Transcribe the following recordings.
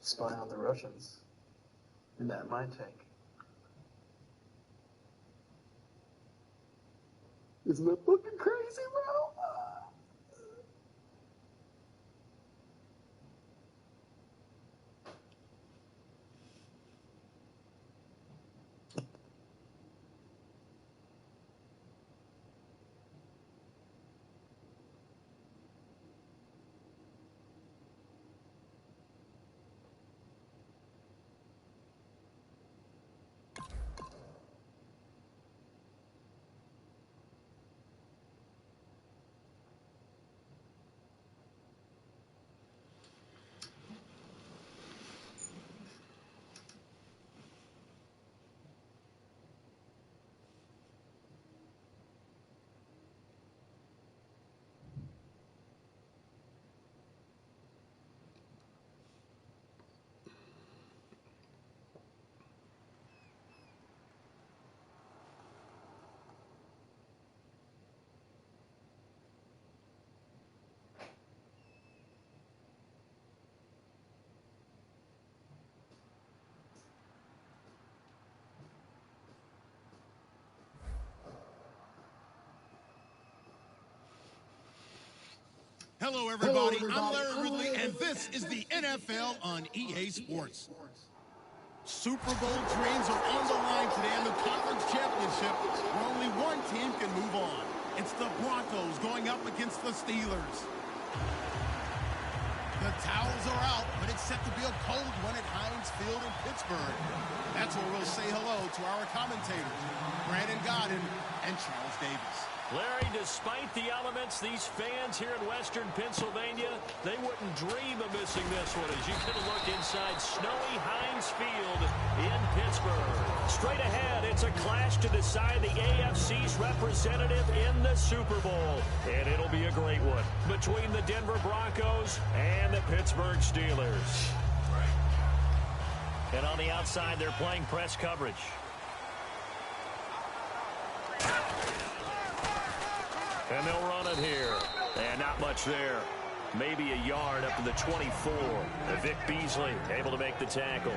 spy on the Russians in that mine tank. Isn't that fucking crazy, bro? Hello, everybody. I'm Larry Ridley, and this is the NFL on EA Sports. Super Bowl dreams are on the line today in the conference championship, where only one team can move on. It's the Broncos going up against the Steelers. The towels are out, but it's set to be a cold one at Heinz Field in Pittsburgh. That's where we'll say hello to our commentators, Brandon Godden and Charles Davis. Larry, despite the elements, these fans here in western Pennsylvania, they wouldn't dream of missing this one as you can look inside snowy Heinz Field in Pittsburgh. Straight ahead, it's a clash to decide the AFC's representative in the Super Bowl. And it'll be a great one between the Denver Broncos and the Pittsburgh Steelers. And on the outside, they're playing press coverage. And they'll run it here. And not much there. Maybe a yard up to the 24. Vic Beasley able to make the tackle.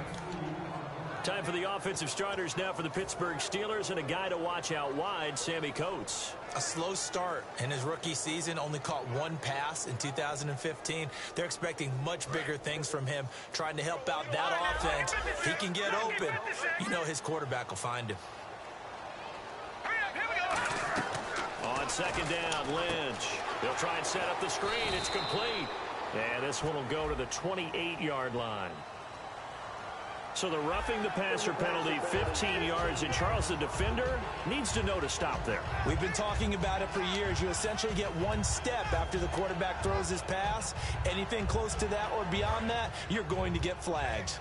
Time for the offensive starters now for the Pittsburgh Steelers, and a guy to watch out wide, Sammy Coates. A slow start in his rookie season, only caught one pass in 2015. They're expecting much bigger things from him, trying to help out that offense. He can get open. You know his quarterback will find him. On second down, Lynch. They'll try and set up the screen. It's complete. And this one will go to the 28-yard line. So the roughing the passer penalty, 15 yards, and Charles, the defender, needs to know to stop there. We've been talking about it for years. You essentially get one step after the quarterback throws his pass. Anything close to that or beyond that, you're going to get flagged.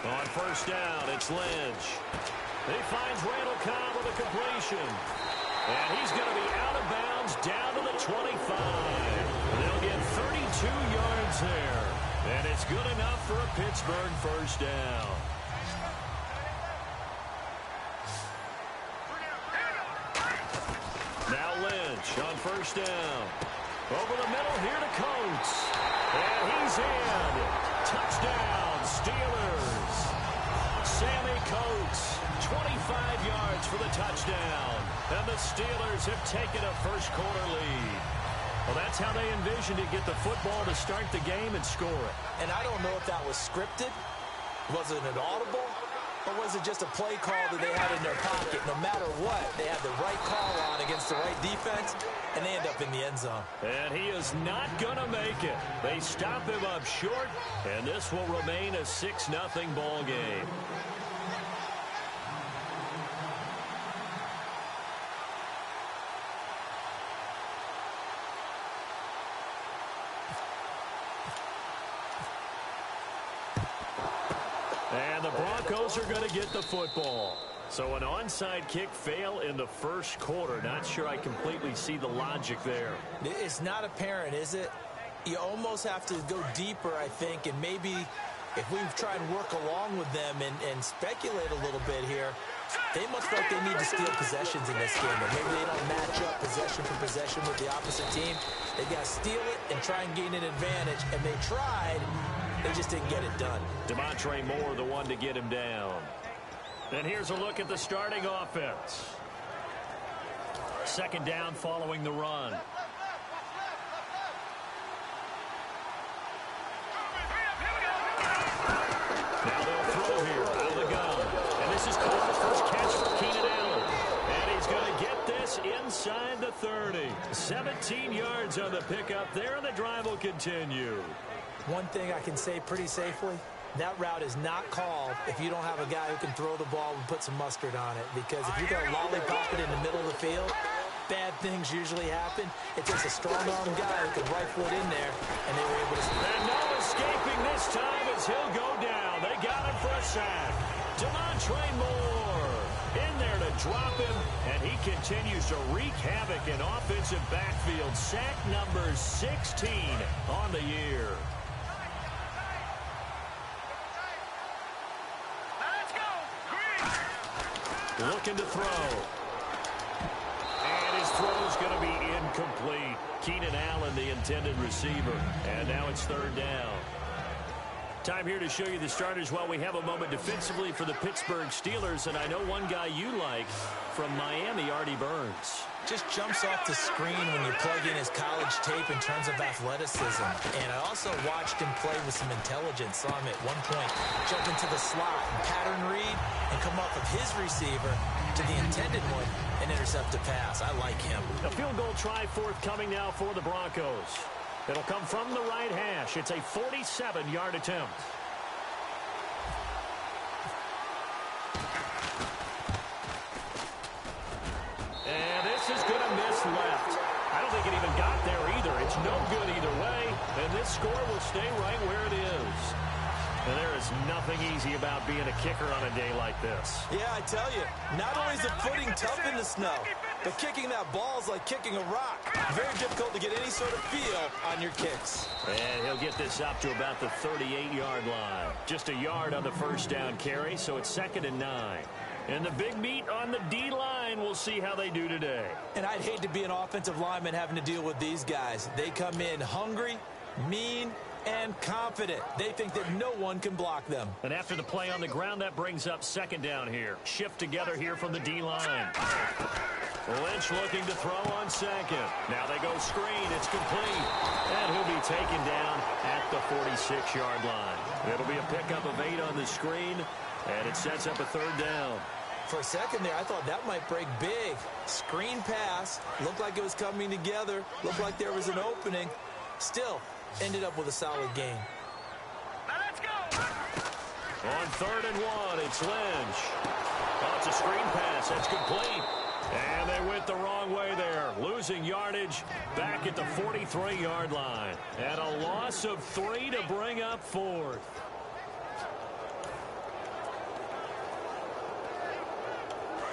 On first down, it's Lynch. He finds Randall Cobb with a completion. And he's going to be out of bounds down to the 25. They'll get 32 yards there. And it's good enough for a Pittsburgh first down. Now Lynch on first down. Over the middle here to Coates. And he's in. Touchdown, Steelers. Sammy Coates, 25 yards for the touchdown. And the Steelers have taken a first-quarter lead. Well, that's how they envisioned to get the football to start the game and score it. And I don't know if that was scripted. Was it an audible? Or was it just a play call that they had in their pocket? No matter what, they had the right call on against the right defense, and they end up in the end zone. And he is not going to make it. They stop him up short, and this will remain a 6-0 ball game. And the Broncos are going to get the football. So an onside kick fail in the first quarter. Not sure I completely see the logic there. It's not apparent, is it? You almost have to go deeper, I think, and maybe if we try and work along with them and speculate a little bit here, they must feel like they need to steal possessions in this game. Or maybe they don't match up possession for possession with the opposite team. They got to steal it and try and gain an advantage. And they tried. They just didn't get it done. Demontre Moore, the one to get him down. And here's a look at the starting offense. Second down following the run. Now they'll throw here out of the gun. And this is called first catch for Keenan Allen. And he's going to get this inside the 30. 17 yards on the pickup there, and the drive will continue. One thing I can say pretty safely, that route is not called if you don't have a guy who can throw the ball and put some mustard on it. Because if you're going to lollipop it in the middle of the field, bad things usually happen. It takes a strong-arm guy who can rifle it in there, and they were able to... And no escaping this time as he'll go down. They got him for a sack. Demontre Moore in there to drop him, and he continues to wreak havoc in offensive backfield. Sack number 16 on the year. Looking to throw. And his throw's going to be incomplete. Keenan Allen, the intended receiver. And now it's third down. Time here to show you the starters while we have a moment defensively for the Pittsburgh Steelers. And I know one guy you like from Miami, Artie Burns. Just jumps off the screen when you plug in his college tape in terms of athleticism. And I also watched him play with some intelligence. Saw him at one point jump into the slot and pattern read and come up with his receiver to the intended one and intercept a pass. I like him. A field goal try forthcoming now for the Broncos. It'll come from the right hash. It's a 47-yard attempt. And this is going to miss left. I don't think it even got there either. It's no good either way. And this score will stay right where it is. And there is nothing easy about being a kicker on a day like this. Yeah, I tell you, not only is the footing tough in the snow, but kicking that ball is like kicking a rock. Very difficult to get any sort of feel on your kicks. And he'll get this up to about the 38-yard line. Just a yard on the first down carry, so it's 2nd and 9. And the big meat on the D-line, we'll see how they do today. And I'd hate to be an offensive lineman having to deal with these guys. They come in hungry, mean, and confident. They think that no one can block them. And after the play on the ground, that brings up 2nd down here. Shift together here from the D-line. Lynch looking to throw on 2nd. Now they go screen. It's complete. And he'll be taken down at the 46-yard line. It'll be a pickup of 8 on the screen, and it sets up a 3rd down. For a second there, I thought that might break big. Screen pass. Looked like it was coming together. Looked like there was an opening. Still, ended up with a solid game. Now let's go. On 3rd and 1, it's Lynch. Oh, it's a screen pass. That's complete. And they went the wrong way there. Losing yardage back at the 43-yard line. And a loss of 3 to bring up 4th.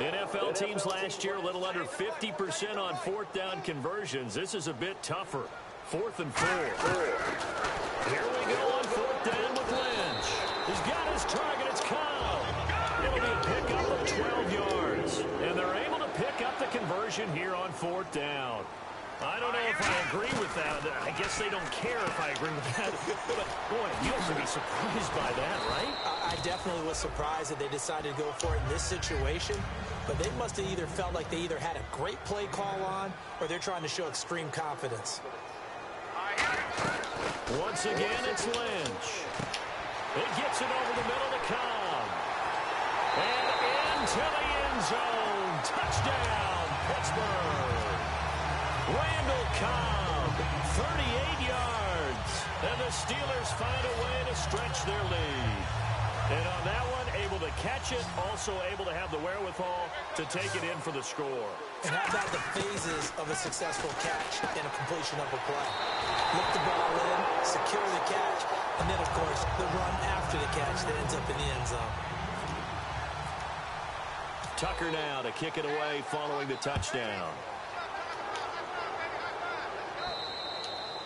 NFL teams last year a little under 50% on 4th down conversions. This is a bit tougher. 4th and 4. Here we go on 4th down with Lynch. He's got his target. It's Cobb. It'll be a pickup of 12 yards. And they're able to pick up the conversion here on 4th down. I don't know if I agree with that. I guess they don't care if I agree with that. But, boy, you have to be surprised by that, right? I definitely was surprised that they decided to go for it in this situation. But they must have either felt like they either had a great play call on or they're trying to show extreme confidence. Once again, it's Lynch. It gets it over the middle to Cobb. And into the end zone. Touchdown, Pittsburgh. Randall Cobb, 38 yards. And the Steelers find a way to stretch their lead. And on that one, able to catch it, also able to have the wherewithal to take it in for the score. And how about the phases of a successful catch and a completion of a play? Look the ball in, secure the catch, and then, of course, the run after the catch that ends up in the end zone. Tucker now to kick it away following the touchdown.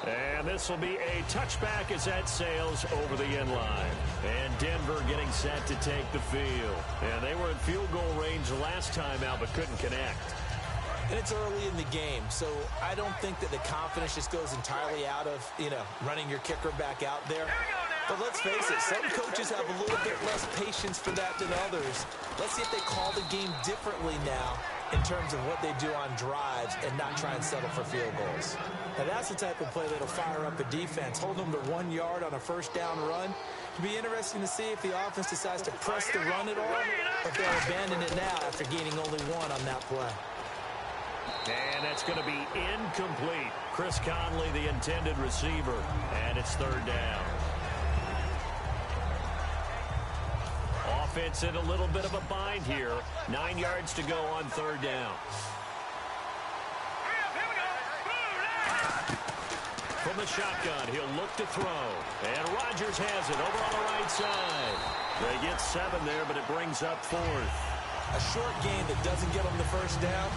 And this will be a touchback as that sails over the end line. And Denver getting set to take the field. And they were in field goal range last time out but couldn't connect. And it's early in the game, so I don't think that the confidence just goes entirely out of, running your kicker back out there. But let's face it, some coaches have a little bit less patience for that than others. Let's see if they call the game differently now in terms of what they do on drives and not try and settle for field goals. Now, that's the type of play that'll fire up a defense. Hold them to 1 yard on a first down run. It'll be interesting to see if the offense decides to press the run at all or if they'll abandon it now after gaining only one on that play. And that's going to be incomplete. Chris Conley, the intended receiver, and it's third down. Offense in a little bit of a bind here. 9 yards to go on third down. From the shotgun, he'll look to throw. And Rodgers has it over on the right side. They get 7 there, but it brings up 4th. A short game that doesn't get them the first down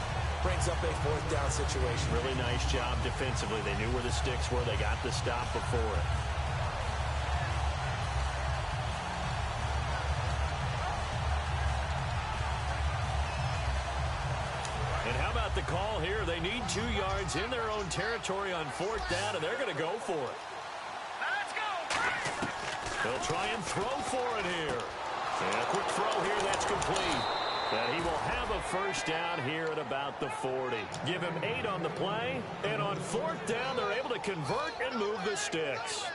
brings up a 4th down situation. Really nice job defensively. They knew where the sticks were. They got the stop before it. And how about the call here? They need 2 yards in their own territory on 4th down, and they're going to go for it. Let's go! They'll try and throw for it here. And a quick throw here, that's complete. And he will have a first down here at about the 40. Give him 8 on the play, and on 4th down, they're able to convert and move the sticks.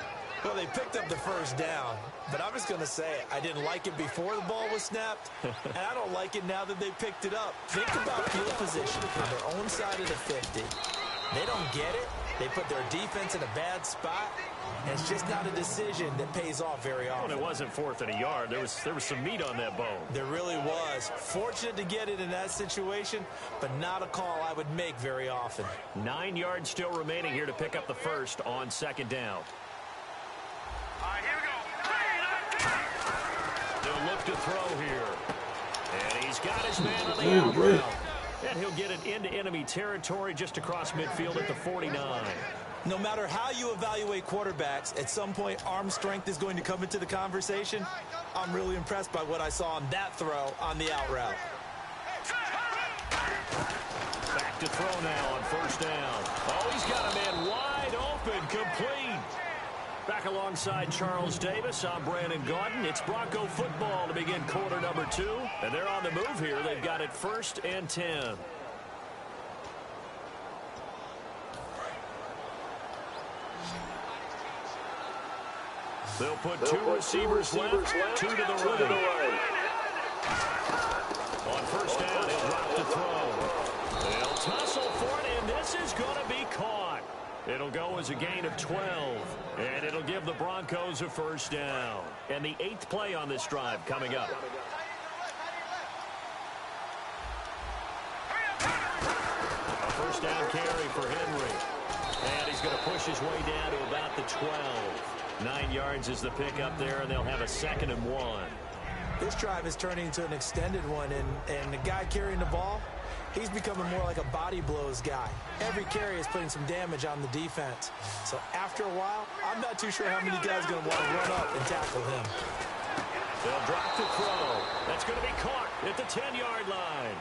Well, they picked up the first down, but I'm just going to say it. I didn't like it before the ball was snapped, and I don't like it now that they picked it up. Think about field position on their own side of the 50. They don't get it. They put their defense in a bad spot, and it's just not a decision that pays off very often. Well, it wasn't 4th and a yard. There was some meat on that bone. There really was. Fortunate to get it in that situation, but not a call I would make very often. 9 yards still remaining here to pick up the first on 2nd down. They'll look to throw here. And he's got his man on the out route. And he'll get it into enemy territory just across midfield at the 49. No matter how you evaluate quarterbacks, at some point arm strength is going to come into the conversation. I'm really impressed by what I saw on that throw on the out route. Back to throw now on 1st down. Oh, he's got a man wide open, complete. Back alongside Charles Davis, I'm Brandon Gaudin. It's Bronco football to begin quarter number 2. And they're on the move here. They've got it 1st and 10. They'll put 2 receivers left, 2 to the right. On 1st down, he'll drop to throw. They'll tussle for it, and this is going to be caught. It'll go as a gain of 12, and it'll give the Broncos a 1st down. And the 8th play on this drive coming up. A 1st down carry for Henry. And he's going to push his way down to about the 12. 9 yards is the pickup there, and they'll have a 2nd and 1. This drive is turning into an extended one, and the guy carrying the ball, he's becoming more like a body blows guy. Every carry is putting some damage on the defense. So after a while, I'm not too sure how many guys are going to want to run up and tackle him. They'll drop the throw. That's going to be caught at the 10-yard line.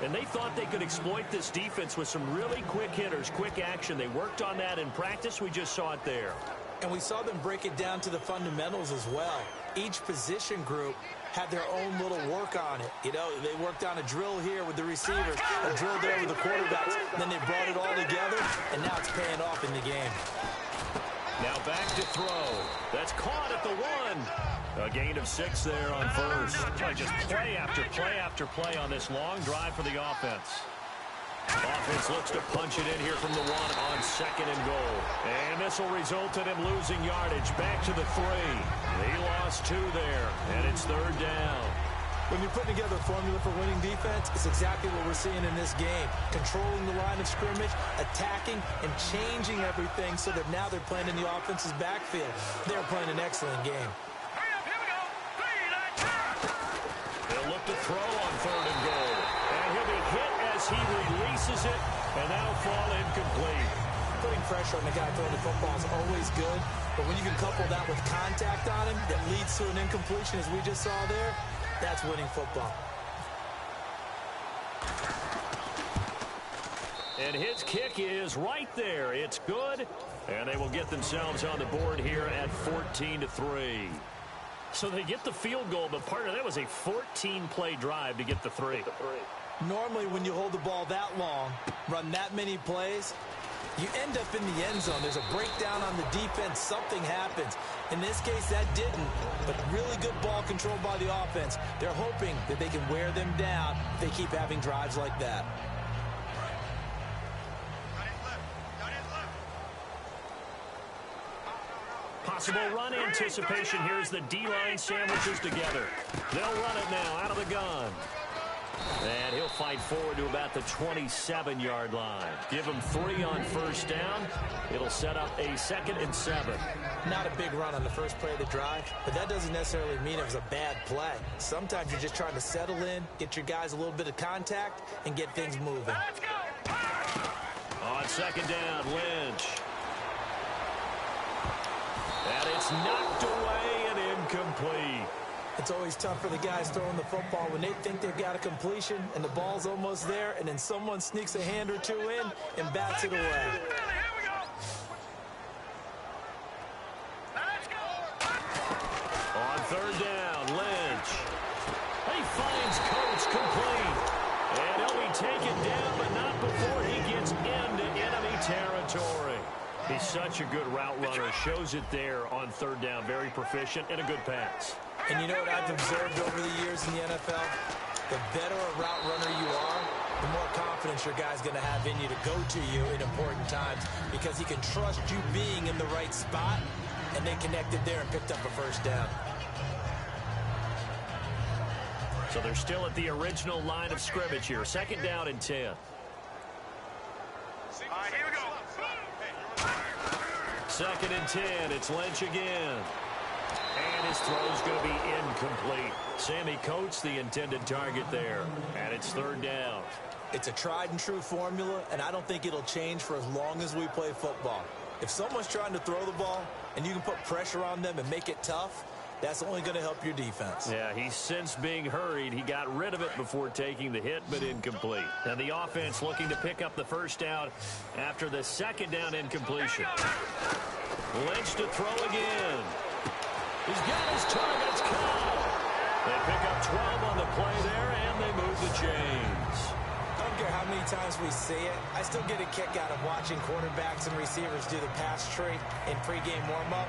And they thought they could exploit this defense with some really quick hitters, quick action. They worked on that in practice. We just saw it there. And we saw them break it down to the fundamentals as well. Each position group had their own little work on it. You know, they worked on a drill here with the receivers, a drill there with the quarterbacks. Then they brought it all together, and now it's paying off in the game. Now back to throw. That's caught at the 1. A gain of 6 there on 1st. Just play after play after play on this long drive for the offense. Offense looks to punch it in here from the 1 on 2nd and goal. And this will result in him losing yardage. Back to the 3. He lost 2 there, and it's 3rd down. When you're putting together a formula for winning defense, it's exactly what we're seeing in this game. Controlling the line of scrimmage, attacking, and changing everything so that now they're playing in the offense's backfield. They're playing an excellent game. They'll look to throw on 3rd and goal. And he'll be hit as he releases it, and that'll fall incomplete. putting pressure on the guy throwing the football is always good, but when you can couple that with contact on him that leads to an incompletion, as we just saw there, that's winning football. And his kick is right there. It's good, and they will get themselves on the board here at 14-3. So they get the field goal, but partner, that was a 14-play drive to get the 3. Normally, when you hold the ball that long, run that many plays, you end up in the end zone. There's a breakdown on the defense. Something happens. In this case, that didn't, but really good ball control by the offense. They're hoping that they can wear them down if they keep having drives like that. Possible run anticipation. Here's the D-line sandwiches together. They'll run it now out of the gun. And he'll fight forward to about the 27-yard line. Give him 3 on first down. It'll set up a 2nd and 7. Not a big run on the first play of the drive, but that doesn't necessarily mean it was a bad play. Sometimes you're just trying to settle in, get your guys a little bit of contact, and get things moving. On 2nd down, Lynch. And it's knocked away and incomplete. It's always tough for the guys throwing the football when they think they've got a completion and the ball's almost there, and then someone sneaks a hand or two in and bats it away. On 3rd down, Lynch. He finds Coates complete. And he'll be taken down, but not before he gets into enemy territory. He's such a good route runner. Shows it there on 3rd down. Very proficient and a good pass. And you know what I've observed over the years in the NFL? The better a route runner you are, the more confidence your guy's going to have in you to go to you in important times because he can trust you being in the right spot, and they connected there and picked up a first down. So they're still at the original line of scrimmage here. 2nd down and 10. All right, here we go. 2nd and 10. It's Lynch again. And his throw's going to be incomplete. Sammy Coates, the intended target there. And it's 3rd down. It's a tried and true formula, and I don't think it'll change for as long as we play football. If someone's trying to throw the ball and you can put pressure on them and make it tough, that's only going to help your defense. Yeah, he's since being hurried. He got rid of it before taking the hit, but incomplete. And the offense looking to pick up the first down after the 2nd down incompletion. Lynch to throw again. He's got his targets covered. They pick up 12 on the play there, and they move the chains. I don't care how many times we see it. I still get a kick out of watching quarterbacks and receivers do the pass tree in pregame warm-up.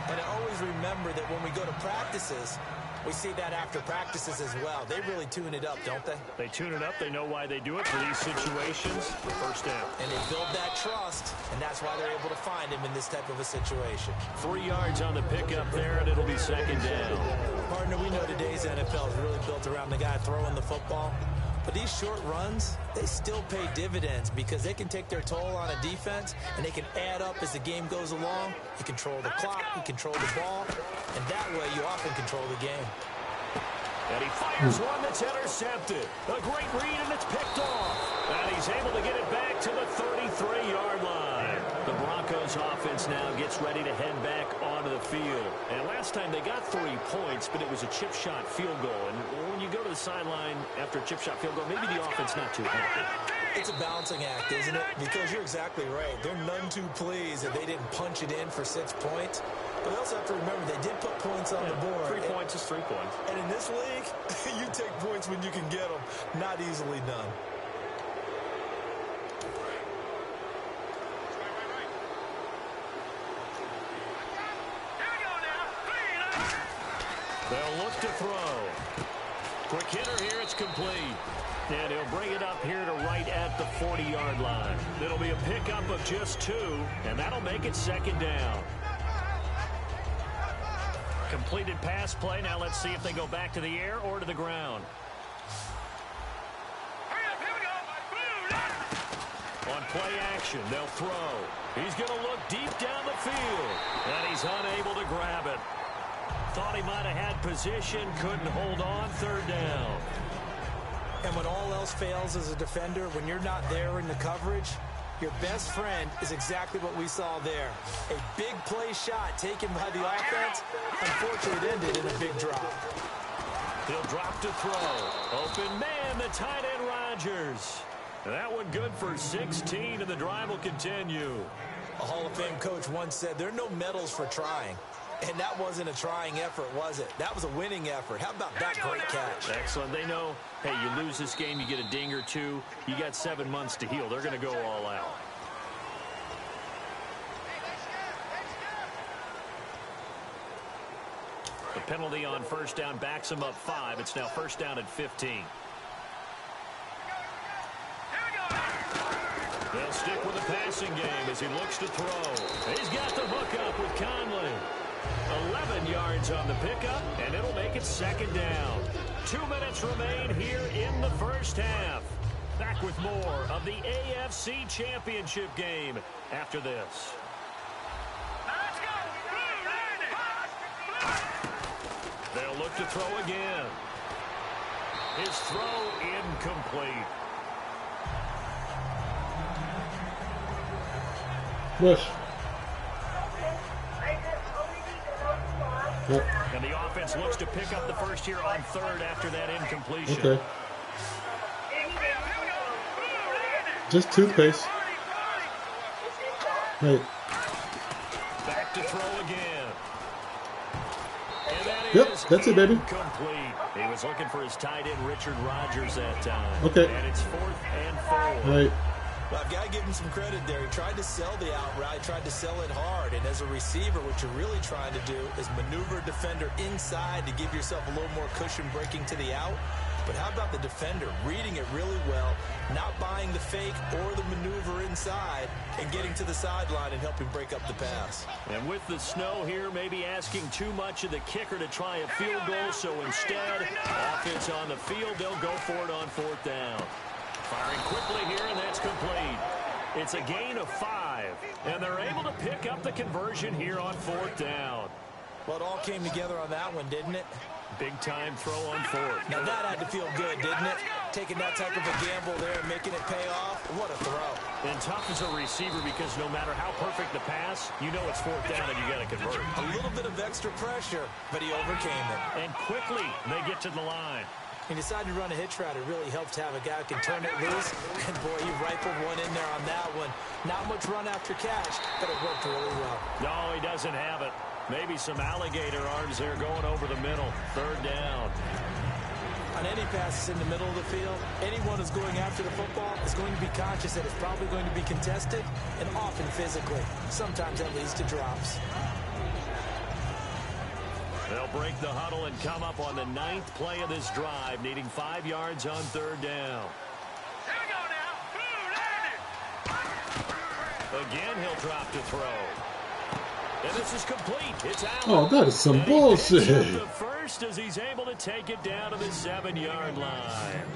And I always remember that when we go to practices, we see that after practices as well. They really tune it up, don't they? They tune it up. They know why they do it for these situations. First down. And they build that trust, and that's why they're able to find him in this type of a situation. 3 yards on the pickup there, and it'll be 2nd down. Partner, we know today's NFL is really built around the guy throwing the football. But these short runs, they still pay dividends because they can take their toll on a defense, and they can add up as the game goes along. You control the clock, you control the ball, and that way you often control the game. And he fires one that's intercepted. A great read, and it's picked off. And he's able to get it back to the 33-yard line. The Broncos offense now gets ready to head back onto the field. And last time they got 3 points, but it was a chip shot field goal. And when you go to the sideline after a chip shot field goal, maybe the offense not too happy. It's a balancing act, isn't it? Because you're exactly right. They're none too pleased that they didn't punch it in for 6 points. But you also have to remember they did put points on the board. 3 points is 3 points. And in this league, you take points when you can get them. Not easily done. They'll look to throw. Quick hitter here, it's complete. And he'll bring it up here to right at the 40-yard line. It'll be a pickup of just 2, and that'll make it 2nd down. Completed pass play. Now let's see if they go back to the air or to the ground. On play action, they'll throw. He's going to look deep down the field, and he's unable to grab it. Thought he might have had position, couldn't hold on. 3rd down. And when all else fails as a defender, when you're not there in the coverage, Your best friend is exactly what we saw there. A big play shot taken by the offense. Unfortunately, it ended in a big drop. He'll drop to throw. Open man, the tight end Rodgers. That one good for 16, and the drive will continue. A Hall of Fame coach once said, there are no medals for trying. And that wasn't a trying effort, was it? That was a winning effort. How about that great catch? Excellent. They know, hey, you lose this game, you get a ding or two. You got 7 months to heal. They're going to go all out. The penalty on first down backs him up 5. It's now first down at 15. They'll stick with the passing game as he looks to throw. He's got the hook up with Conley. 11 yards on the pickup, and it'll make it second down. 2 minutes remain here in the first half. Back with more of the AFC Championship game after this. They'll look to throw again. His throw incomplete. Rush. Yep. And the offense looks to pick up the first here on third after that incompletion. Okay. Just toothpaste. Right. Back to throw again. And that Yep, is that's it, baby. Incomplete. He was looking for his tight end, Richard Rodgers, that time. Okay. And it's 4th and 4. Right. Well, I've got to give him some credit there. He tried to sell the out route, tried to sell it hard. And as a receiver, what you're really trying to do is maneuver a defender inside to give yourself a little more cushion breaking to the out. But how about the defender reading it really well, not buying the fake or the maneuver inside, and getting to the sideline and helping break up the pass? And with the snow here, maybe asking too much of the kicker to try a field goal. So instead, offense on the field, they'll go for it on 4th down. Firing quickly here, and that's complete. It's a gain of 5, and they're able to pick up the conversion here on 4th down. Well, it all came together on that one, didn't it? Big-time throw on 4th. Now, that had to feel good, didn't it? Taking that type of a gamble there and making it pay off. What a throw. And tough as a receiver because no matter how perfect the pass, you know it's 4th down and you got to convert. A little bit of extra pressure, but he overcame it. And quickly, they get to the line. He decided to run a hitch route. It really helps to have a guy who can turn it loose. And, boy, he rifled one in there on that one. Not much run after catch, but it worked really well. No, he doesn't have it. Maybe some alligator arms there going over the middle. 3rd down. On any passes in the middle of the field, anyone who's going after the football is going to be conscious that it's probably going to be contested and often physically. Sometimes that leads to drops. They'll break the huddle and come up on the 9th play of this drive, needing 5 yards on 3rd down. Again, he'll drop to throw. And this is complete. It's out. Oh, that is some bullshit. The first as he's able to take it down to the 7-yard line.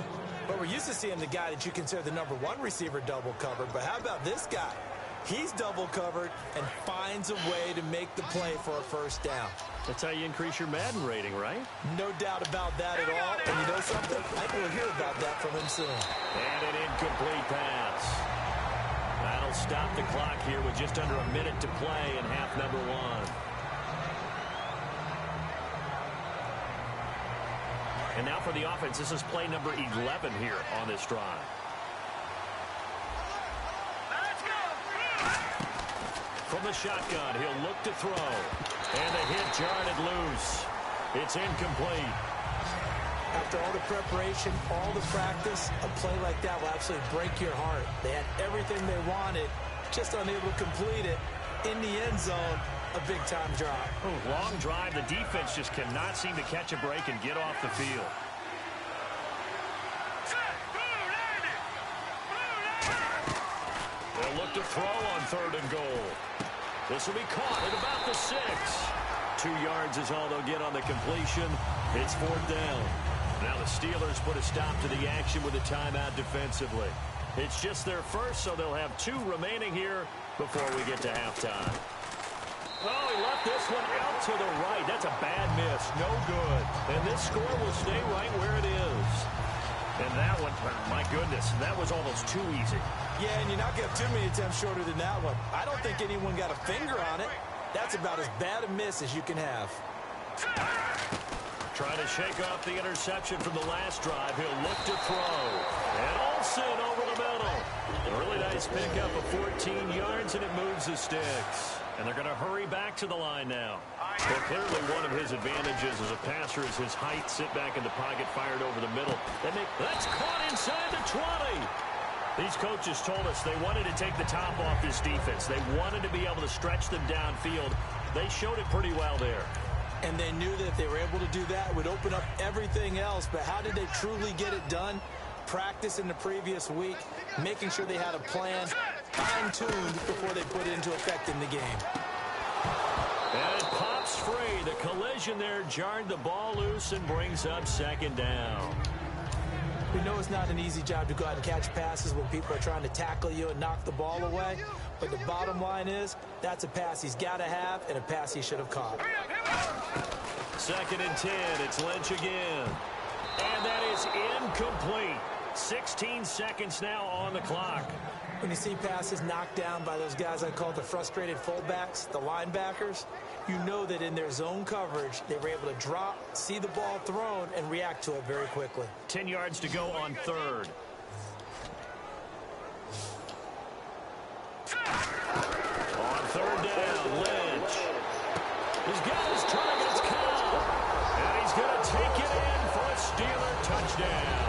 But we're used to seeing the guy that you consider the #1 receiver double covered. But how about this guy? He's double covered and finds a way to make the play for a first down. That's how you increase your Madden rating, right? No doubt about that at all. And you know something? I think we'll hear about that from him soon. And an incomplete pass. That'll stop the clock here with just under a minute to play in half number 1. And now for the offense, this is play number 11 here on this drive. From the shotgun, he'll look to throw. And the hit jarred loose. It's incomplete. After all the preparation, all the practice, a play like that will absolutely break your heart. They had everything they wanted, just unable to complete it. In the end zone, a big-time drop. Oh, long drive. The defense just cannot seem to catch a break and get off the field. They'll look to throw on 3rd and goal. This will be caught at about the 6. 2 yards is all they'll get on the completion. It's 4th down. Now the Steelers put a stop to the action with a timeout defensively. It's just their first, so they'll have 2 remaining here before we get to halftime. Oh, he left this one out to the right. That's a bad miss. No good. And this score will stay right where it is. And that one, my goodness, that was almost too easy. Yeah, and you're not going to have too many attempts shorter than that one. I don't think anyone got a finger on it. That's about as bad a miss as you can have. Trying to shake off the interception from the last drive. He'll look to throw. And Olsen over the middle. A really nice pickup of 14 yards, and it moves the sticks. And they're going to hurry back to the line now. Well, clearly one of his advantages as a passer is his height. Sit back in the pocket, fired over the middle. That's caught inside the 20. These coaches told us they wanted to take the top off this defense. They wanted to be able to stretch them downfield. They showed it pretty well there. And they knew that if they were able to do that, it would open up everything else. But how did they truly get it done? Practice in the previous week, making sure they had a plan, fine-tuned before they put it into effect in the game. And it pops free. The collision there jarred the ball loose and brings up second down. We know it's not an easy job to go out and catch passes when people are trying to tackle you and knock the ball away. But the bottom line is, that's a pass he's got to have and a pass he should have caught. 2nd and 10. It's Lynch again. And that is incomplete. 16 seconds now on the clock. When you see passes knocked down by those guys I call the frustrated fullbacks, the linebackers, you know that in their zone coverage, they were able to drop, see the ball thrown, and react to it very quickly. 10 yards to go on 3rd. On 3rd down, Lynch. He's got his targets caught. And he's going to take it in for a Steeler touchdown.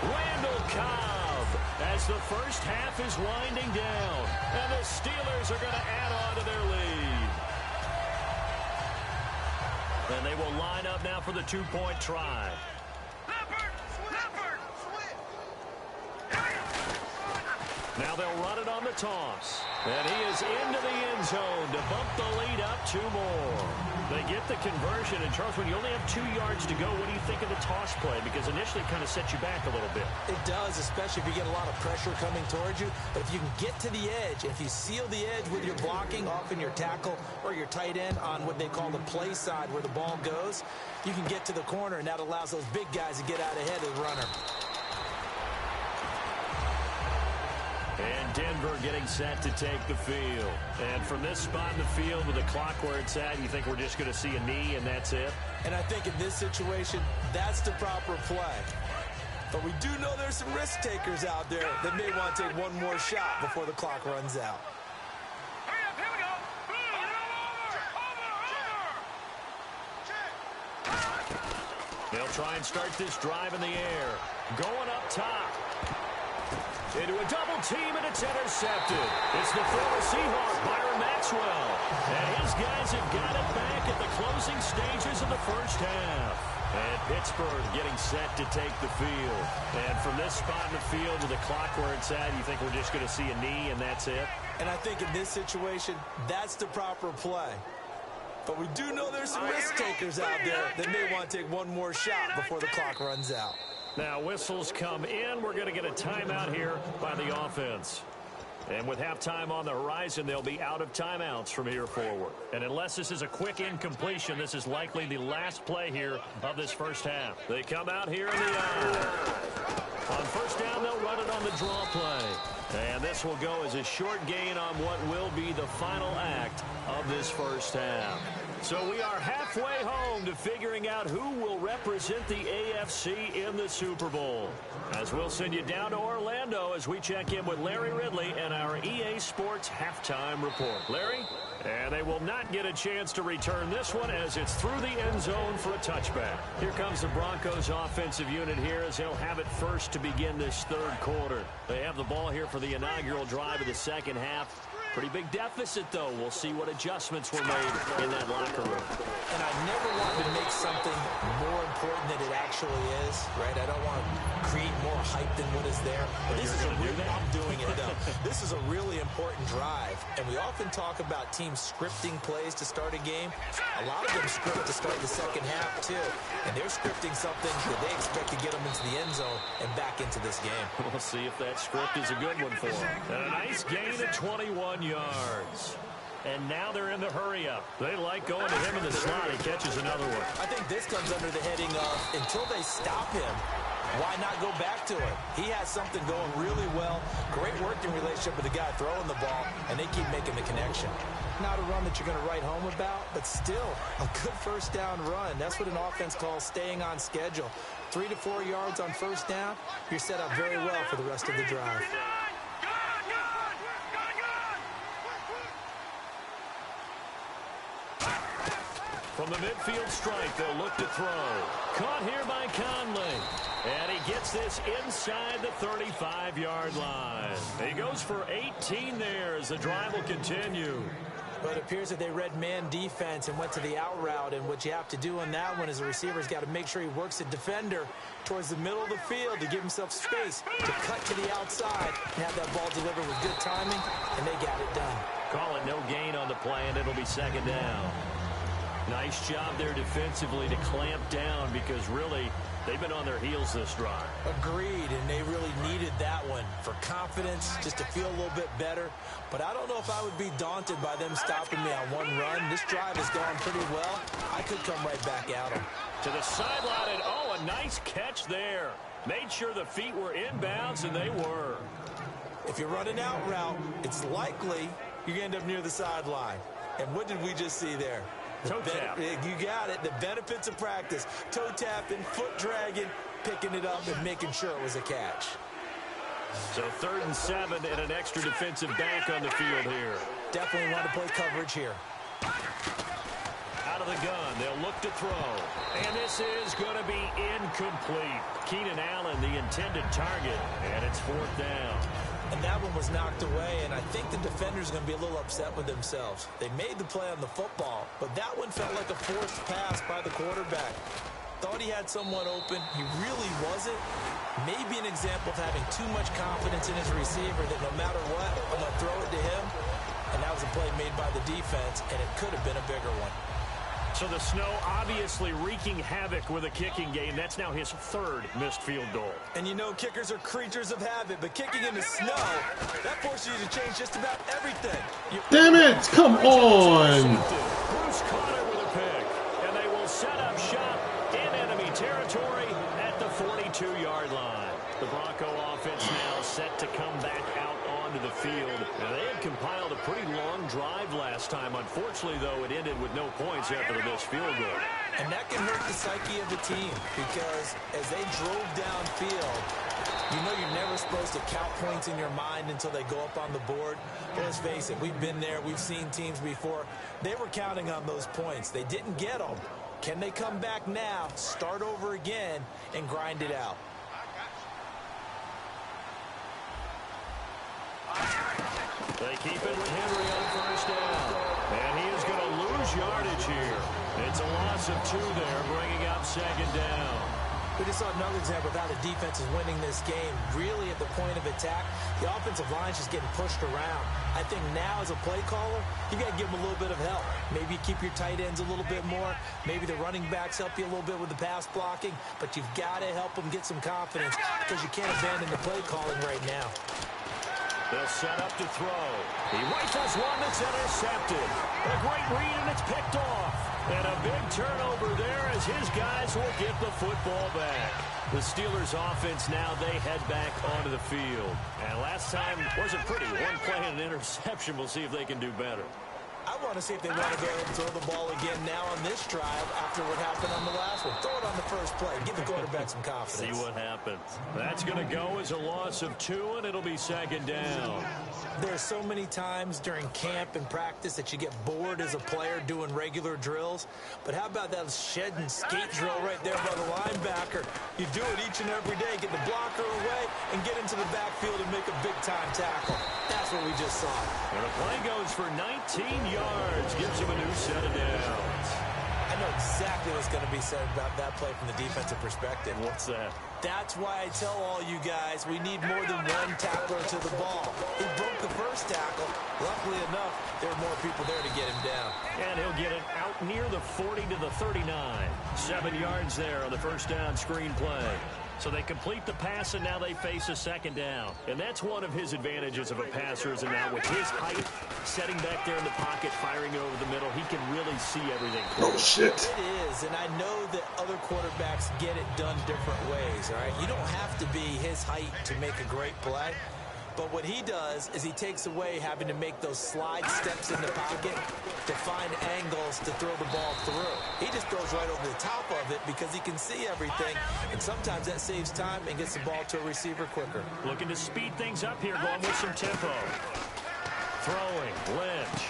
Randall Cobb, as the first half is winding down, and the Steelers are going to add on to their lead. And they will line up now for the 2-point try. Now they'll run it on the toss. And he is into the end zone to bump the lead up 2 more. They get the conversion. And, Charles, when you only have 2 yards to go, what do you think of the toss play? Because initially it kind of sets you back a little bit. It does, especially if you get a lot of pressure coming towards you. But if you can get to the edge, if you seal the edge with your blocking, often your tackle or your tight end on what they call the play side where the ball goes, you can get to the corner, and that allows those big guys to get out ahead of the runner. And Denver getting set to take the field. And from this spot in the field with the clock where it's at, you think we're just going to see a knee and that's it? And I think in this situation, that's the proper play. But we do know there's some risk takers out there that may want to take one more shot before the clock runs out. They'll try and start this drive in the air. Going up top. Into a double team, and it's intercepted. It's the former Seahawk, Byron Maxwell. And his guys have got it back at the closing stages of the first half. And Pittsburgh getting set to take the field. And from this spot in the field with the clock where it's at, you think we're just going to see a knee and that's it? And I think in this situation, that's the proper play. But we do know there's some risk takers out there that may want to take one more shot before the clock runs out. Now whistles come in. We're going to get a timeout here by the offense. And with halftime on the horizon, they'll be out of timeouts from here forward. And unless this is a quick incompletion, this is likely the last play here of this first half. They come out here in the on first down, they'll run it on the draw play. And this will go as a short gain on what will be the final act of this first half. So we are halfway home to figuring out who will represent the AFC in the Super Bowl. As we'll send you down to Orlando as we check in with Larry Ridley and our EA Sports Halftime Report. Larry? And they will not get a chance to return this one as it's through the end zone for a touchback. Here comes the Broncos offensive unit here as they'll have it first to begin this third quarter. They have the ball here for the inaugural drive of the second half. Pretty big deficit, though. We'll see what adjustments were made in that locker room. And I never want to make something more important than it actually is, right? I don't want to create more hype than what is there. But this is a really, I'm doing it, though. This is a really important drive. And we often talk about teams scripting plays to start a game. A lot of them script to start the second half, too. And they're scripting something that they expect to get them into the end zone and back into this game. We'll see if that script is a good one for them. And a nice gain of 21 yards. And now they're in the hurry-up. They like going to him in the slot. He catches another one. I think this comes under the heading of until they stop him, why not go back to it? He has something going really well. Great working relationship with the guy throwing the ball, and they keep making the connection. Not a run that you're going to write home about, but still a good first down run. That's what an offense calls staying on schedule. 3 to 4 yards on first down, you're set up very well for the rest of the drive. From the midfield stripe, they'll look to throw. Caught here by Conley. And he gets this inside the 35-yard line. He goes for 18 there as the drive will continue. But it appears that they read man defense and went to the out route. And what you have to do on that one is the receiver's got to make sure he works the defender towards the middle of the field to give himself space to cut to the outside and have that ball delivered with good timing, and they got it done. Call it no gain on the play, and it'll be second down. Nice job there defensively to clamp down because really they've been on their heels this drive. Agreed, and they really needed that one for confidence, just to feel a little bit better. But I don't know if I would be daunted by them stopping me on one run. This drive has gone pretty well. I could come right back at them. To the sideline, and oh, a nice catch there. Made sure the feet were inbounds, and they were. If you're running out route, it's likely you're going to end up near the sideline. And what did we just see there? Toe tap. You got it. The benefits of practice. Toe tapping, foot dragging, picking it up, and making sure it was a catch. So 3rd and 7 and an extra defensive back on the field here. Definitely want to play coverage here. Out of the gun, they'll look to throw. And this is going to be incomplete. Keenan Allen, the intended target, and it's 4th down. And that one was knocked away, and I think the defender's going to be a little upset with themselves. They made the play on the football, but that one felt like a forced pass by the quarterback. Thought he had someone open. He really wasn't. Maybe an example of having too much confidence in his receiver that no matter what, I'm going to throw it to him. And that was a play made by the defense, and it could have been a bigger one. So the snow obviously wreaking havoc with a kicking game. That's now his 3rd missed field goal. And you know kickers are creatures of habit, but kicking in the snow, that forces you to change just about everything. Damn it! Come on! Bruce Conner with a pick. And they will set up shop in enemy territory at the 42-yard line. The Bronco offense now set to come back out onto the field. Now, they had compiled a pretty long drive last time. Unfortunately, though, it ended with no points after the missed field goal. And that can hurt the psyche of the team because as they drove downfield, you know you're never supposed to count points in your mind until they go up on the board. But let's face it, we've been there. We've seen teams before. They were counting on those points. They didn't get them. Can they come back now, start over again, and grind it out? They keep it with Henry on 1st down. And he is going to lose yardage here. It's a loss of 2 there, bringing up 2nd down. We just saw another example of how the defense is winning this game. Really at the point of attack, the offensive line's just getting pushed around. I think now as a play caller, you got to give them a little bit of help. Maybe you keep your tight ends a little bit more. Maybe the running backs help you a little bit with the pass blocking. But you've got to help them get some confidence because you can't abandon the play calling right now. They'll set up to throw. He rifles one that's intercepted. A great read, and it's picked off. And a big turnover there as his guys will get the football back. The Steelers offense now, they head back onto the field. And last time wasn't pretty. One play and an interception. We'll see if they can do better. I want to see if they want to go ahead and throw the ball again now on this drive after what happened on the last one. Throw it on the first play. Give the quarterback some confidence. See what happens. That's going to go as a loss of 2, and it'll be 2nd down. There's so many times during camp and practice that you get bored as a player doing regular drills. But how about that shed and skate drill right there by the linebacker? You do it each and every day. Get the blocker away and get into the backfield and make a big-time tackle. That's what we just saw. And the play goes for 19 yards. Gives him a new set of downs. I know exactly what's going to be said about that play from the defensive perspective. What's that? That's why I tell all you guys we need more than one tackler to the ball. He broke the first tackle. Luckily enough, there were more people there to get him down. And he'll get it out near the 40 to the 39. 7 yards there on the first down screen play. So they complete the pass, and now they face a second down. And that's one of his advantages of a passer, is now with his height, setting back there in the pocket, firing over the middle, he can really see everything. Oh, shit. It is, and I know that other quarterbacks get it done different ways, all right? You don't have to be his height to make a great play. But what he does is he takes away having to make those slide steps in the pocket to find angles to throw the ball through. He just throws right over the top of it because he can see everything, and sometimes that saves time and gets the ball to a receiver quicker. Looking to speed things up here, going with some tempo. Throwing, Lynch.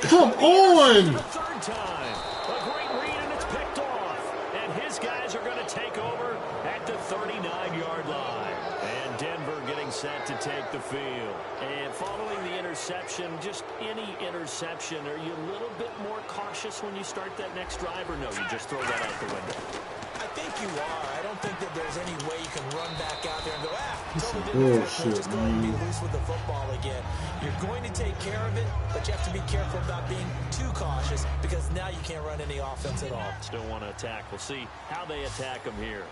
Come on! The third time. A great read, and it's picked off. And his guys are going to take over at the 39-yard line. And Denver getting set to take the field. And following the interception, just any interception, are you a little bit more cautious when you start that next drive, or no, you just throw that out the window? I think you are. I don't think that there's any way you can run back out there and go, totally didn't affect me. Just go ahead and be loose with the football again. You're going to take care of it, but you have to be careful about being too cautious because now you can't run any offense at all. Still want to attack. We'll see how they attack him here.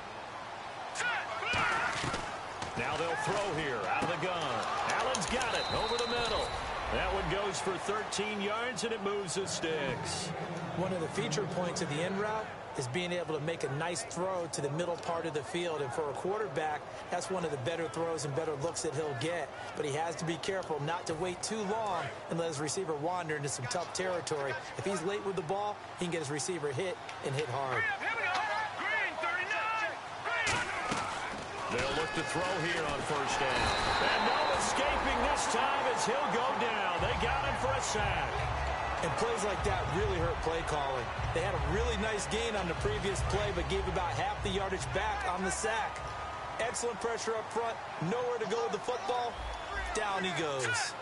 Now they'll throw here out of the gun. Allen's got it over the middle. That one goes for 13 yards, and it moves the sticks. One of the feature points of the end route is being able to make a nice throw to the middle part of the field. And for a quarterback, that's one of the better throws and better looks that he'll get. But he has to be careful not to wait too long and let his receiver wander into some tough territory. If he's late with the ball, he can get his receiver hit and hit hard. They'll look to throw here on first down. And no escaping this time as he'll go down. They got him for a sack. And plays like that really hurt play calling. They had a really nice gain on the previous play, but gave about half the yardage back on the sack. Excellent pressure up front. Nowhere to go with the football. Down he goes.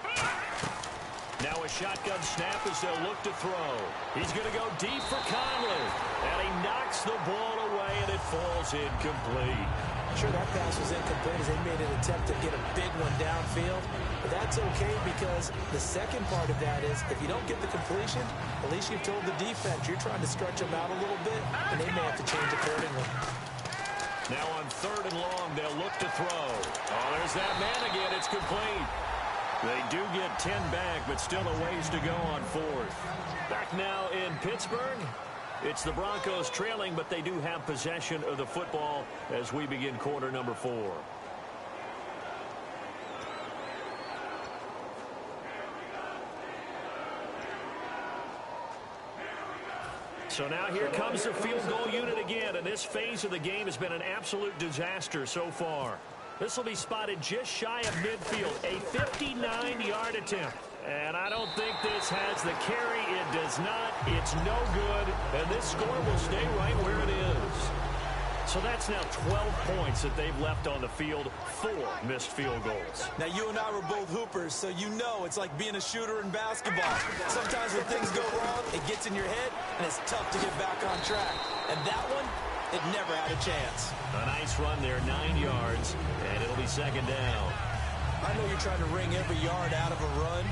Now a shotgun snap as they'll look to throw. He's going to go deep for Conley. And he knocks the ball away, and it falls incomplete. Sure, that pass was incomplete as they made an attempt to get a big one downfield. But that's okay because the second part of that is if you don't get the completion, at least you've told the defense you're trying to stretch them out a little bit, and they may have to change accordingly. Now on third and long, they'll look to throw. Oh, there's that man again. It's complete. They do get 10 back, but still a ways to go on fourth. Back now in Pittsburgh. It's the Broncos trailing, but they do have possession of the football as we begin quarter number 4. So now here comes the field goal unit again, and this phase of the game has been an absolute disaster so far. This will be spotted just shy of midfield, a 59-yard attempt. And I don't think this has the carry. It does not. It's no good. And this score will stay right where it is. So that's now 12 points that they've left on the field, 4 missed field goals. Now, you and I were both hoopers, so you know it's like being a shooter in basketball. Sometimes when things go wrong, it gets in your head, and it's tough to get back on track. And that one, it never had a chance. A nice run there, 9 yards, and it'll be second down. I know you're trying to wring every yard out of a run,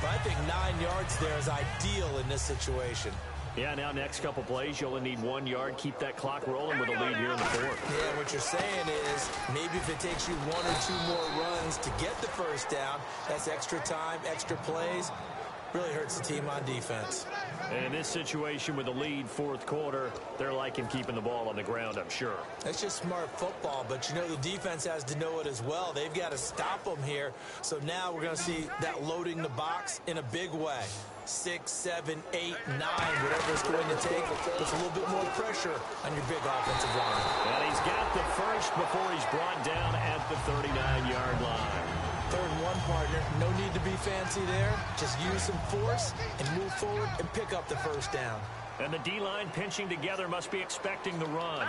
but I think 9 yards there is ideal in this situation. Yeah, now next couple plays, you only need 1 yard. Keep that clock rolling with a lead here in the fourth. Yeah, what you're saying is maybe if it takes you 1 or 2 more runs to get the first down, that's extra time, extra plays. Really hurts the team on defense. And in this situation with the lead fourth quarter, they're liking keeping the ball on the ground, I'm sure. That's just smart football, but you know the defense has to know it as well. They've got to stop them here. So now we're going to see that loading the box in a big way. 6, 7, 8, 9, whatever it's going to take. Puts a little bit more pressure on your big offensive line. And he's got the first before he's brought down at the 39-yard line. 3rd and 1, partner. No need to be fancy there. Just use some force and move forward and pick up the first down. And the D-line pinching together must be expecting the run.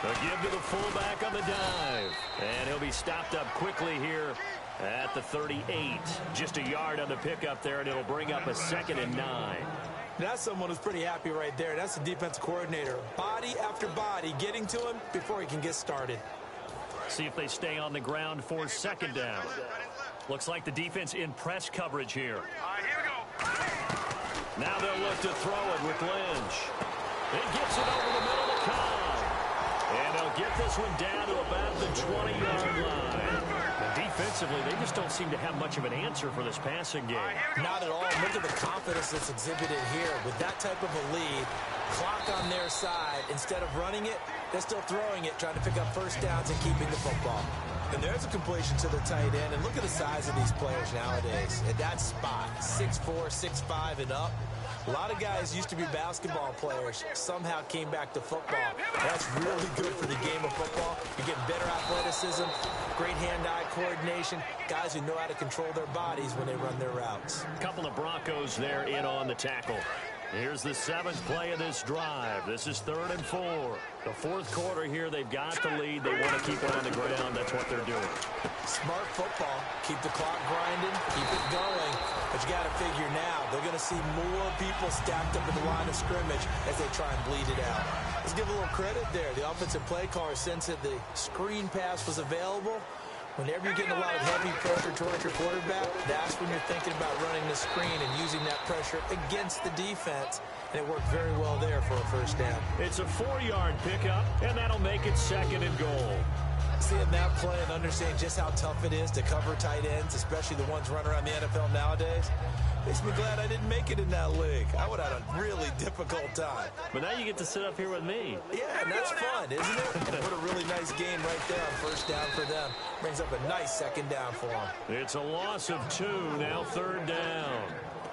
A give to the fullback on the dive. And he'll be stopped up quickly here at the 38. Just a yard on the pickup there, and it'll bring up a 2nd and 9. That's someone who's pretty happy right there. That's the defensive coordinator. Body after body getting to him before he can get started. See if they stay on the ground for 2nd down. Looks like the defense in press coverage here. All right, here we go. Now they'll look to throw it with Lynch. It gets it over the middle to Cobb. And they'll get this one down to about the 20-yard line. And defensively, they just don't seem to have much of an answer for this passing game. Not at all. Look at the confidence that's exhibited here. With that type of a lead, clock on their side, instead of running it, they're still throwing it, trying to pick up first downs and keeping the football. And there's a completion to the tight end. And look at the size of these players nowadays. At that spot, 6'4", 6'5", and up. A lot of guys used to be basketball players, somehow came back to football. That's really good for the game of football. You're getting better athleticism, great hand-eye coordination, guys who know how to control their bodies when they run their routes. A couple of Broncos there in on the tackle. Here's the 7th play of this drive. This is 3rd and 4. The 4th quarter here, they've got the lead. They want to keep it on the ground. That's what they're doing. Smart football. Keep the clock grinding. Keep it going. But you got to figure now, they're going to see more people stacked up in the line of scrimmage as they try and bleed it out. Let's give a little credit there. The offensive play caller sensed that the screen pass was available. Whenever you're getting a lot of heavy pressure towards your quarterback, that's when you're thinking about running the screen and using that pressure against the defense. And it worked very well there for a first down. It's a 4-yard pickup, and that'll make it 2nd and goal. Seeing that play and understanding just how tough it is to cover tight ends, especially the ones running around the NFL nowadays, makes me glad I didn't make it in that league. I would have had a really difficult time. But now you get to sit up here with me. Yeah, and that's fun, isn't it? What a really nice game right there on first down for them. Brings up a nice 2nd down for them. It's a loss of 2, now 3rd down.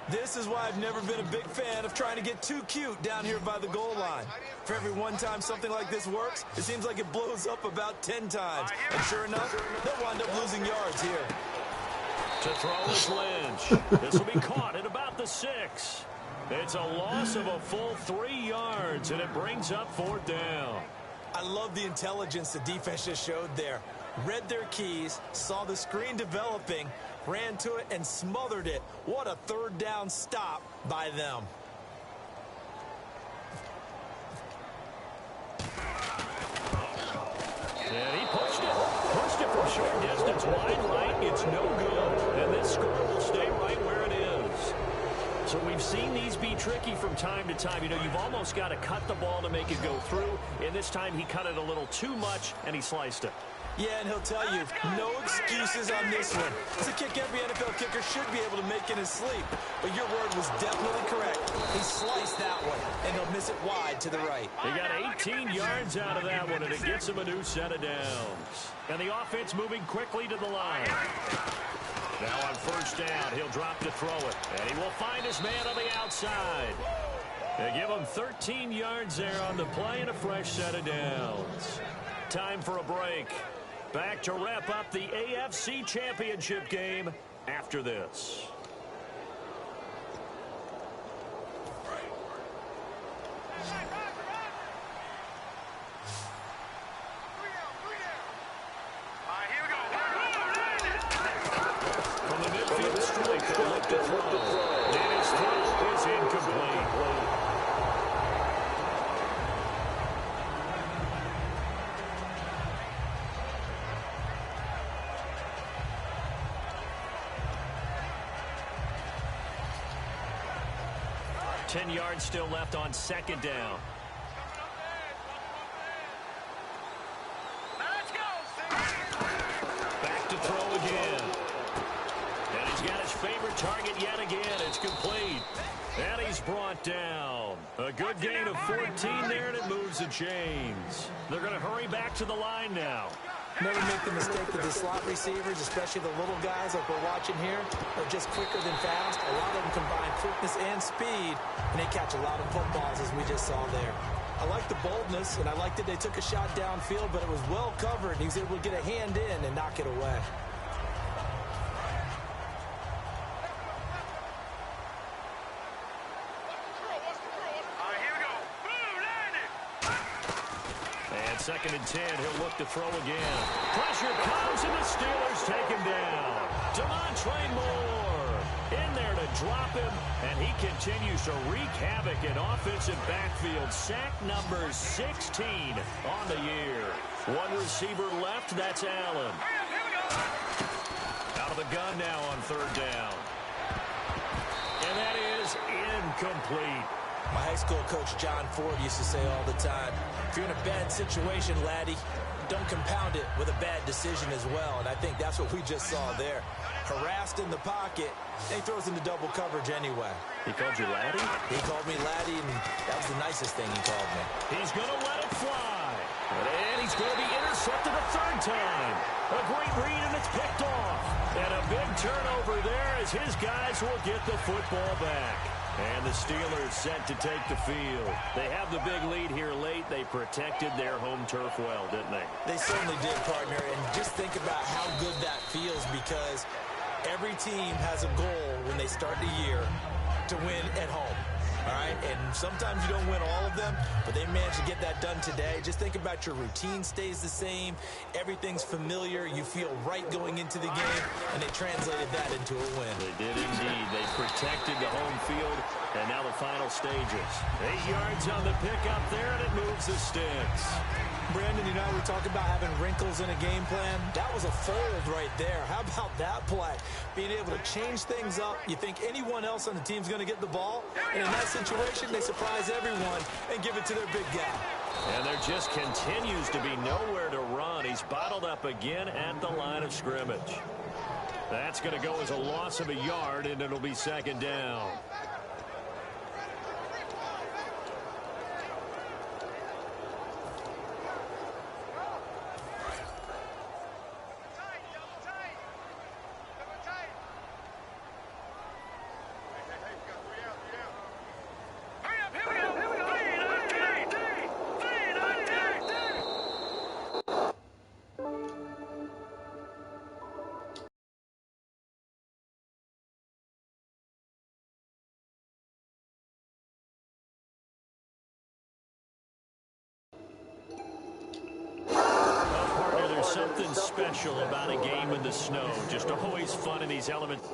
This is why I've never been a big fan of trying to get too cute down here by the goal line. For every one time something like this works, it seems like it blows up about 10 times. And sure enough, they'll wind up losing yards here. To throw is Lynch. This will be caught at about the 6. It's a loss of a full 3 yards, and it brings up 4th down. I love the intelligence the defense just showed there. Read their keys, saw the screen developing, ran to it, and smothered it. What a 3rd down stop by them. And he pushed it from short distance, wide right. It's no good, and this score will stay right where it is. So we've seen these be tricky from time to time. You know, you've almost got to cut the ball to make it go through, and this time he cut it a little too much, and he sliced it. Yeah, and he'll tell you, no excuses on this one. It's a kick every NFL kicker should be able to make in his sleep. But your word was definitely correct. He sliced that one, and he'll miss it wide to the right. He got 18 yards out of that one, and it gets him a new set of downs. And the offense moving quickly to the line. Now on first down, he'll drop to throw it. And he will find his man on the outside. They give him 13 yards there on the play and a fresh set of downs. Time for a break. Back to wrap up the AFC Championship game after this. From the midfield strike, they'll look to throw. And his throw is incomplete. Ten yards still left on second down. Back to throw again. And he's got his favorite target yet again. It's complete. And he's brought down. A good gain of 14 there, and it moves the chains. They're going to hurry back to the line now. Never make the mistake that the slot receivers, especially the little guys like we're watching here, are just quicker than fast. A lot of them combine quickness and speed, and they catch a lot of footballs, as we just saw there. I like the boldness, and I like that they took a shot downfield, but it was well covered, and he was able to get a hand in and knock it away. Second and 10, he'll look to throw again. Pressure comes, and the Steelers take him down. Demontre Moore in there to drop him, and he continues to wreak havoc in offensive backfield. Sack number 16 on the year. One receiver left, that's Allen. Out of the gun now on third down. And that is incomplete. My high school coach, John Ford, used to say all the time, if you're in a bad situation, laddie, don't compound it with a bad decision as well. And I think that's what we just saw there. Harassed in the pocket, and he throws into double coverage anyway. He called you laddie? He called me laddie, and that was the nicest thing he called me. He's going to let it fly. And he's going to be intercepted a third time. A great read, and it's picked off. And a big turnover there as his guys will get the football back. And the Steelers set to take the field. They have the big lead here late. They protected their home turf well, didn't they? They certainly did, partner. And just think about how good that feels, because every team has a goal when they start the year to win at home. All right, and sometimes you don't win all of them, but they managed to get that done today. Just think about your routine stays the same. Everything's familiar. You feel right going into the game, and they translated that into a win. They did indeed. They protected the home field, and now the final stages. 8 yards on the pickup there, and it moves the sticks. Brandon, you know, we talk about having wrinkles in a game plan. That was a fold right there. How about that play? Being able to change things up. You think anyone else on the team's going to get the ball? And in that situation, they surprise everyone and give it to their big guy. And there just continues to be nowhere to run. He's bottled up again at the line of scrimmage. That's going to go as a loss of a yard, and it'll be second down. Something special about a game in the snow. Just always fun in these elements.